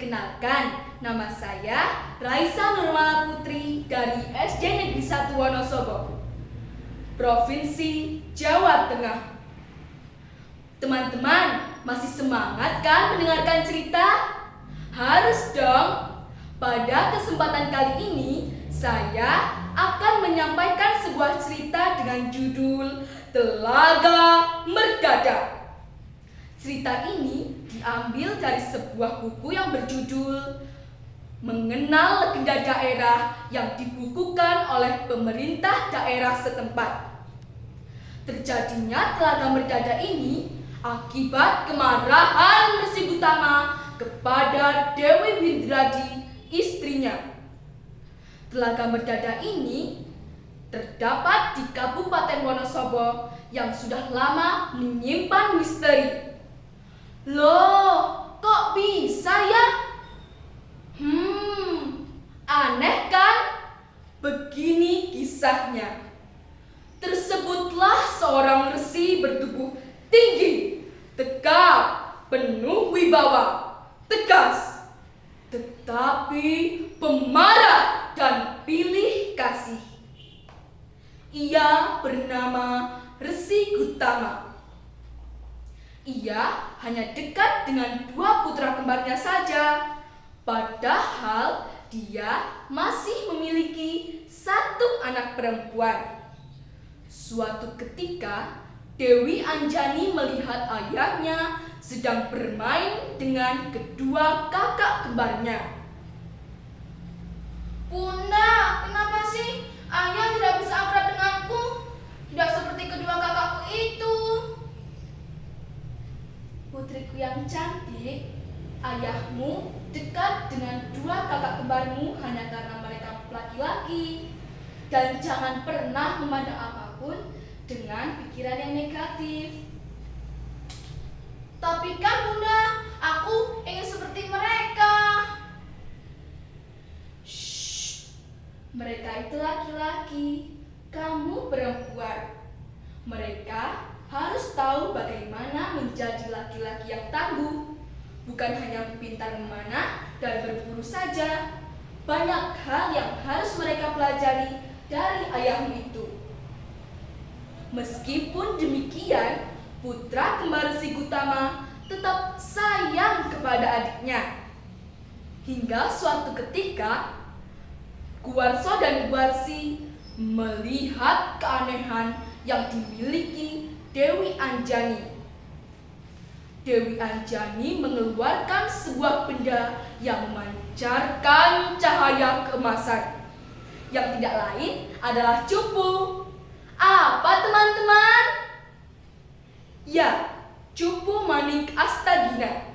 Perkenalkan, nama saya Raisa Nurmala Putri dari SD Negeri 1 Wonosobo, Provinsi Jawa Tengah. Teman-teman, masih semangat kan mendengarkan cerita? Harus dong. Pada kesempatan kali ini, saya akan menyampaikan sebuah cerita dengan judul Telaga Mergada. Cerita ini diambil dari sebuah buku yang berjudul Mengenal Legenda Daerah yang dibukukan oleh pemerintah daerah setempat. Terjadinya Telaga Mergada ini akibat kemarahan Resi Gutama kepada Dewi Windradi, istrinya. Telaga Mergada ini terdapat di Kabupaten Wonosobo yang sudah lama menyimpan misteri. Loh, kok bisa ya? Aneh kan? Begini kisahnya. Tersebutlah seorang resi bertubuh tinggi, tegap, penuh wibawa, tegas, tetapi pemarah dan pilih kasih. Ia bernama Resi Gutama. Ia hanya dekat dengan dua putra kembarnya saja, padahal dia masih memiliki satu anak perempuan. Suatu ketika, Dewi Anjani melihat ayahnya sedang bermain dengan kedua kakak kembarnya. Bunda, kenapa sih ayah tidak bisa akrab denganku? Tidak seperti kedua kakakku itu. Putriku yang cantik, ayahmu dekat dengan dua kakak kembarmu hanya karena mereka laki-laki. Dan jangan pernah memandang apapun dengan pikiran yang negatif. Tapi kan Bunda, aku ingin seperti mereka. Shh, mereka itu laki-laki, kamu perempuan. Mereka harus tahu bagaimana menjadi laki-laki yang tangguh. Bukan hanya pintar memanah dan berburu saja. Banyak hal yang harus mereka pelajari dari ayahmu itu. Meskipun demikian, putra kembar Resi Gutama tetap sayang kepada adiknya. Hingga suatu ketika, Guwarso dan Guwarsi melihat keanehan yang dimiliki Dewi Anjani. Dewi Anjani mengeluarkan sebuah benda yang memancarkan cahaya keemasan, yang tidak lain adalah cupu. Apa teman-teman? Ya, cupu manik Astagina.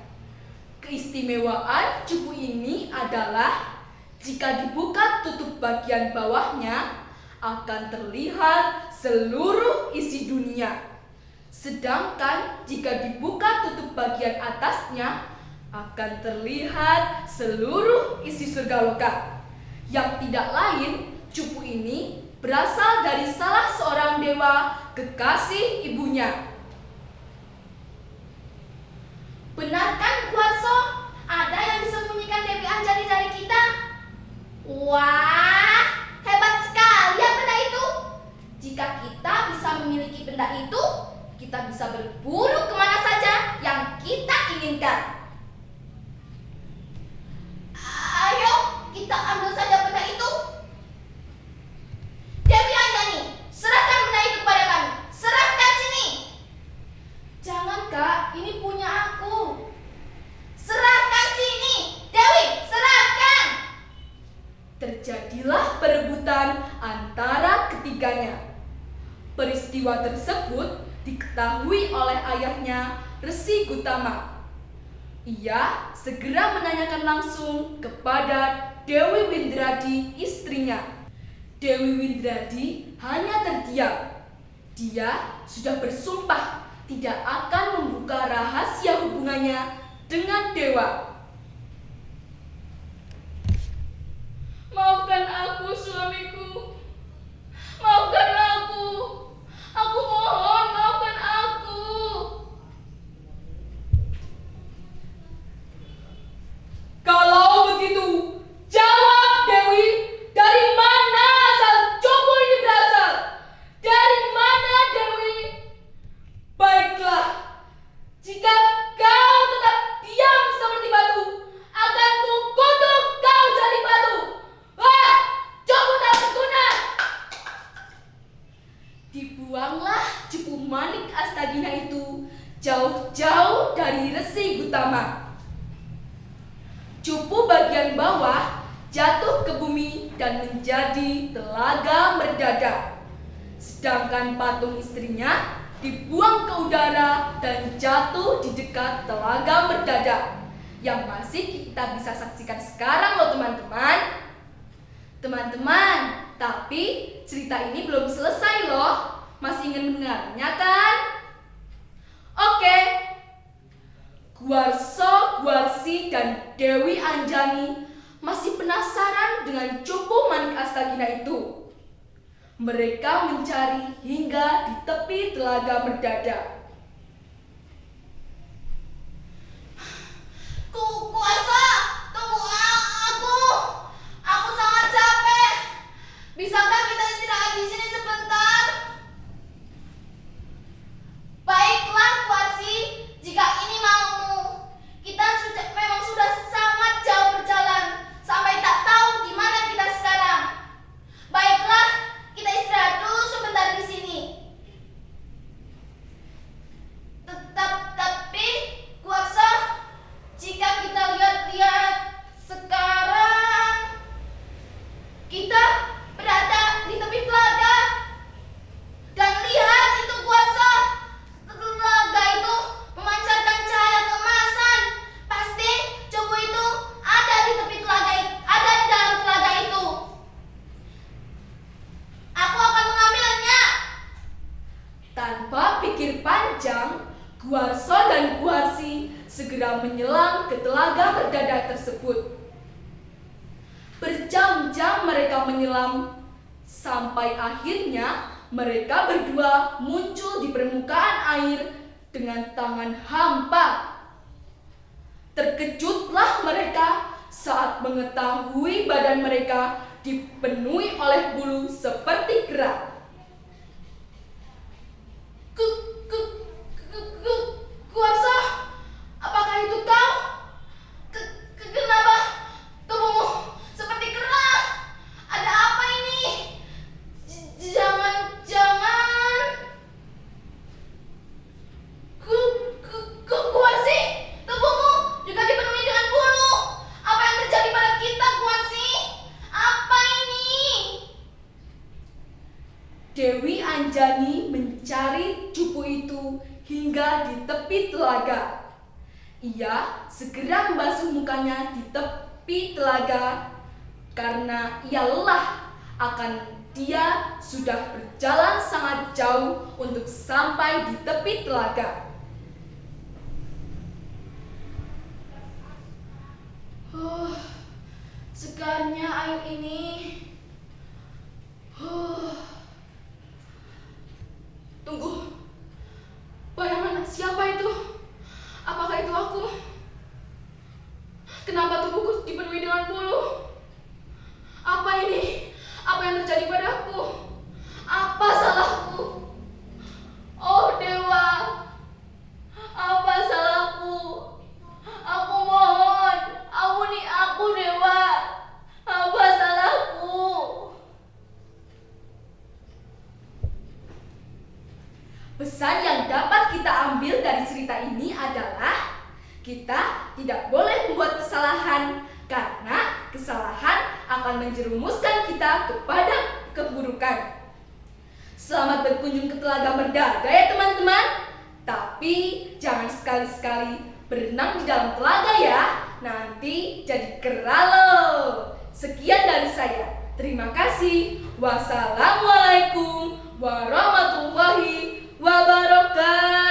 Keistimewaan cupu ini adalah jika dibuka tutup bagian bawahnya akan terlihat seluruh isi dunia. Sedangkan jika dibuka tutup bagian atasnya akan terlihat seluruh isi surga loka. Yang tidak lain, cupu ini berasal dari salah seorang dewa kekasih ibunya. Benarkan Guwarso, ada yang disembunyikan Dewi Anjani dari kita? Wah, hebat sekali ya benda itu. Jika kita bisa memiliki benda itu, kita bisa berburu kemana saja yang kita inginkan. Ayo, kita ambil saja benda itu. Dewi Anjani, serahkan benda itu kepada kami. Serahkan sini. Jangan kak, ini punya aku. Serahkan sini. Dewi, serahkan. Terjadilah perebutan antara ketiganya. Peristiwa tersebut diketahui oleh ayahnya Resi Gutama. Ia segera menanyakan langsung kepada Dewi Windradi, istrinya. Dewi Windradi hanya terdiam. Dia sudah bersumpah tidak akan membuka rahasia hubungannya dengan dewa. Maafkan aku, suamiku. Maafkan aku. Aku mohon, maafkan aku. Kalau jatuh dari Resi Gutama. Cupu bagian bawah jatuh ke bumi dan menjadi Telaga Merdada. Sedangkan patung istrinya dibuang ke udara dan jatuh di dekat Telaga Merdada yang masih kita bisa saksikan sekarang loh teman-teman. Teman-teman, tapi cerita ini belum selesai loh. Masih ingin mendengarnya kan? Oke. Guarso, Guarsi, dan Dewi Anjani masih penasaran dengan Cupu Manik Astagina itu. Mereka mencari hingga di tepi Telaga Merdada. Kuasa, tunggu aku. Aku sangat capek. Bisakah kita istirahat di sini sebentar? Baiklah, Kuarsi. Jika ini maumu, kita memang sudah sangat jauh berjalan sampai tak tahu di mana kita sekarang. Baiklah, kita istirahat dulu sebentar di sini. Tapi, Kuarsa, jika kita lihat-lihat sekarang, kita berada di tepi telaga. Dan lihat itu, Kuarsa, telaga itu memancarkan cahaya keemasan. Pasti Cupu itu ada di tepi telaga, ada di dalam telaga itu. Aku akan mengambilnya. Tanpa pikir panjang, Guarso dan Guarsi segera menyelam ke Telaga Merdada tersebut. Berjam-jam mereka menyelam, sampai akhirnya mereka berdua muncul di permukaan air dengan tangan hampa. Terkejutlah mereka saat mengetahui badan mereka dipenuhi oleh bulu seperti kera. Kuarsa, apakah itu kau? Kenapa tubuhmu seperti kera? Ada apa ini? Jangan-jangan Kuarsi, tubuhmu juga dipenuhi dengan bulu. Apa yang terjadi pada kita, Kuarsi? Apa ini? Dewi Anjani mencari Cupu itu hingga di tepi telaga. Ia segera membasuh mukanya di tepi telaga karena ia lelah akan dia sudah berjalan sangat jauh untuk sampai di tepi telaga. Segarnya air ini. Tunggu, bayangan siapa itu? Apakah itu aku? Kenapa tubuhku dipenuhi dengan bulu? Apa ini? Apa yang terjadi padaku? Apa salahku? Oh Dewa, apa salahku? Aku mohon, ampuni aku Dewa. Apa salahku? Pesan yang dapat kita ambil dari cerita ini adalah kita tidak boleh membuat kesalahan karena kesalahan akan menjerumuskan kita kepada keburukan. Selamat berkunjung ke Telaga Merdada ya teman-teman. Tapi jangan sekali-sekali berenang di dalam telaga ya. Nanti jadi kera loh. Sekian dari saya. Terima kasih. Wassalamualaikum warahmatullahi wabarakatuh.